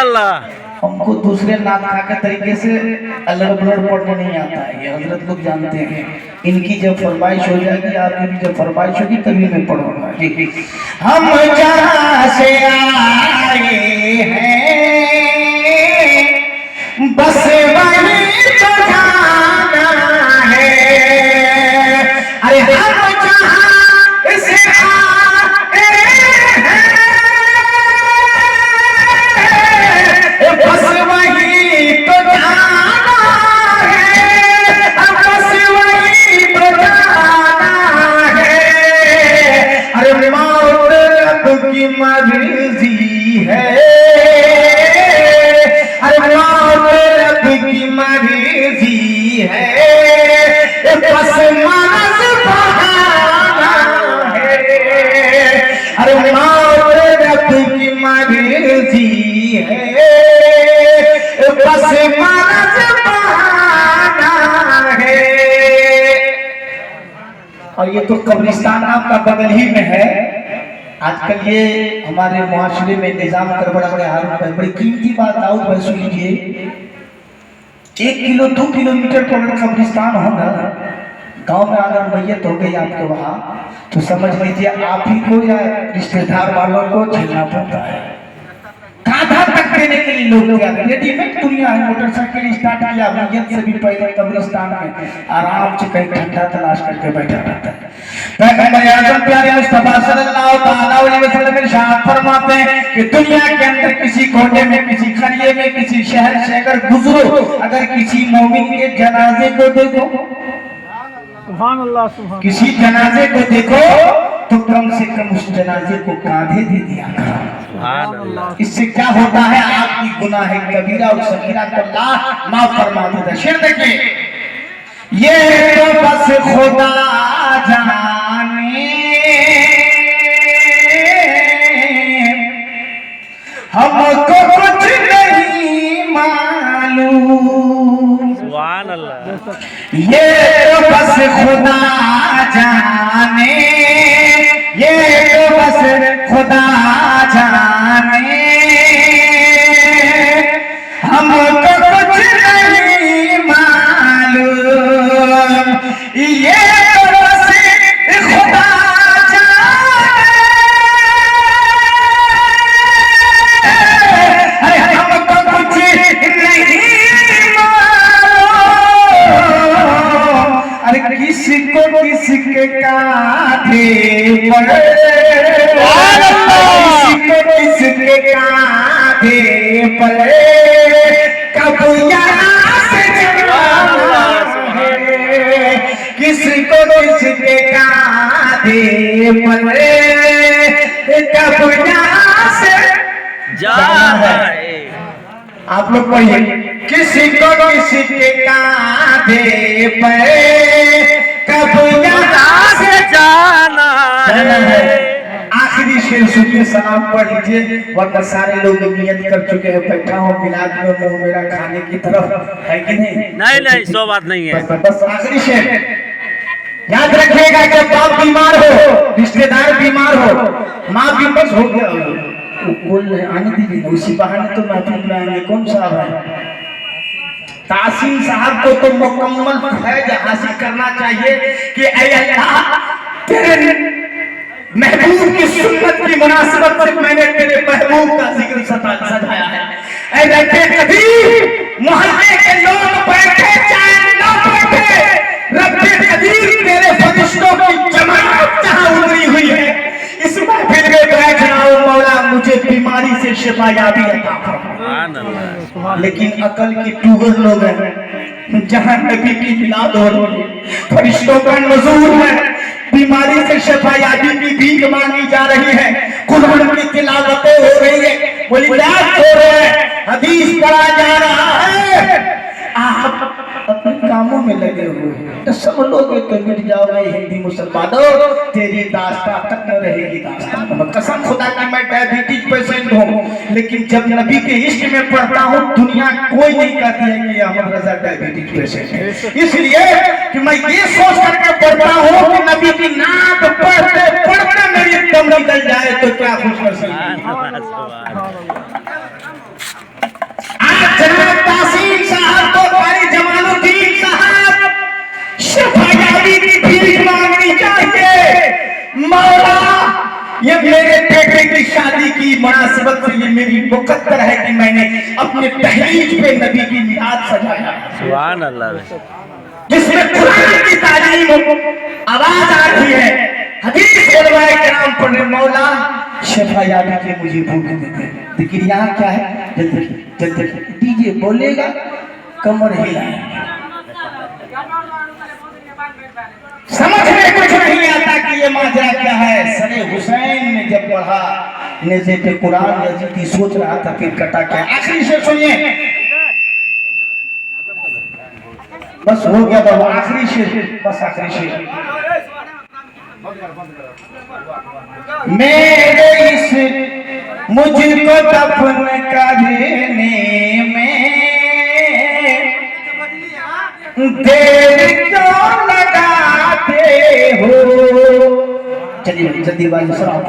अल्लाह। हमको दूसरे नात के तरीके से अल्लाह पढ़ने नहीं आता है, ये हजरत लोग जानते हैं। इनकी जब फरमाइश हो जाएगी, आपकी भी जब फरमाइश होगी तभी मैं पढ़ूंगा। हम जहाँ से आए हैं बस वहीं तो जाना है। अरे हम जहाँ से आए हैं बस वहीं तो जाना है, बस वहीं तो जाना है। अरे मौत रब की मर्जी है, अरे मौत रब की मर्जी है, बस मानस बहाना है। अरे मौत रब की मर्जी है, बस मानस बहाना है। और ये तो कब्रिस्तान आपका बगल ही में है। आजकल ये हमारे मुआशरे में निजाम गड़बड़ा गया है। बड़ी कीमती बात दाऊद भाई सुन लीजिए, 1 किलो 2 किलोमीटर पर अगर कब्रिस्तान हो ना, गांव में अगर मैयत हो गई आपके वहाँ, तो समझ लीजिए आप ही को या रिश्तेदार वालों को झेलना पड़ता है। कांधा तक देने के लिए लोग क्या रेडीमेड दुनिया है। मोटरसाइकिल स्टार्ट किया मैयत से भी पहले कब्रिस्तान में आराम से कहीं ठंडा तलाश करके बैठा रहता है। पैगंबर आज़म प्यारे मुस्तफा सल्लल्लाहु अलैहि वसल्लम इरशाद फरमाते हैं कि दुनिया के अंदर किसी कोने में, किसी करिए में, किसी शहर से अगर गुजरो, अगर किसी मोमिन के जनाजे को देखो, सुभान अल्लाह, सुभान, किसी जनाजे को देखो तो कम से कम उस जनाजे को कांधे दे दिया करो। इससे क्या होता है, आपकी गुनाह कबीरा और सगीरा को अल्लाह माफ फरमा देता है। शेर देखिए, ये तो बस खुदा जाने हमको कुछ नहीं मालूम। सुभान अल्लाह। ये तो बस खुदा जाने, ये तो बस खुदा जाने हमको कुछ नहीं मालूम। ये तो बस खुदा जाने, अरे हमको कुछ नहीं मालूम। अरे किसको किसके कांधे पर, किसको किसके कांधे पर कब यहाँ से जाना है, किसको किसके कांधे पर कब यहाँ से जाना है। आप लोग पढ़िए, किसी को किसी के कांधे पर कब यहाँ से जाना है। आखिरी शेर सुनिए, सलाम पढ़ लीजिए, वरना सारे लोग नियत कर चुके हैं बैठा हूँ मिलाद में मुंह मेरा खाने की तरफ, है कि नहीं? नहीं सो बात नहीं है। बस आखिरी शेर याद रखिएगा, जब बाप बीमार हो, रिश्तेदार बीमार हो, माँ भी बस हो गया, बोल रहे आने दीजिए, उसी बहाने तो महफिल में आएंगे। कौन साहब है? तासीम साहब को तो मुकम्मल फैज हासिल करना चाहिए कि ऐ अल्लाह, तेरे महबूब की सुन्नत की मुनासिबत से मैंने तेरे महबूब का जिक्र सजाया है। ऐ रब्बे कदीर, मोहल्ले के लोग बैठे चाहे न बैठे, रब्बे कदीर तेरे फरिश्तों की जमात जहां उतरी हुई है, इस महफिल में बैठ रहा हूं मौला, मुझे बीमारी से शिफायाबी अता फरमा। लेकिन अकल की टूगर लोग हैं, जहां नबी की मिलाद हो रही है, फरिश्तों का नुज़ूल है, बीमारी से शिफायाबी की भीख मांगी जा रही है, कुरान की तिलावतें हो रही है, वलीदात हो रहे हैं, हदीस पढ़ा जा रहा है, आप अपने कामों में लगे हुए हैं। तो सब लोग तो मिट जाओगे हिंदी मुसलमानों, तेरी दास्तां तक न रहेगी दास्तां। कसम खुदा की मैं डायबिटीज पेशेंट हूँ, लेकिन जब नबी के इश्क में पढ़ता हूँ, दुनिया कोई नहीं कहती है कि अहमद रजा डायबिटीज पेशेंट है। इसलिए कि मैं ये सोच करके पढ़ता हूँ कि नबी की नात पढ़ते पढ़ते मेरी दम निकल जाए तो क्या खुशनसीबी। मौला ये मेरे बेटे की शादी की मुनासिबत से ये मेरी मुकद्दर है कि मैंने अपने तहरीज पे नबी की मिलाद सजाया, सुभान अल्लाह। जिसमें कुरान की तालीम आवाज आ रही है, हदीस उलमाए किराम पढ़ रहे, मौला शफा याद के मुझे भूख देते। लेकिन यहाँ क्या है, जल्दी डीजे बोलेगा कमर हिलाएंगे, समझ में कुछ नहीं आता कि ये माजरा क्या है। सरे हुसैन ने जब पढ़ा नेज़े पे कुरान यजीदी सोच रहा था फिर कटा क्या। आखिरी शेर सुनिए, बस हो गया बाबा, आखिरी शेर, बस आखिरी शेर। मेरे इस मुझको दफन करने में देर क्यों लगाते हो। चलिए जल्दी बाजी सुनाओ।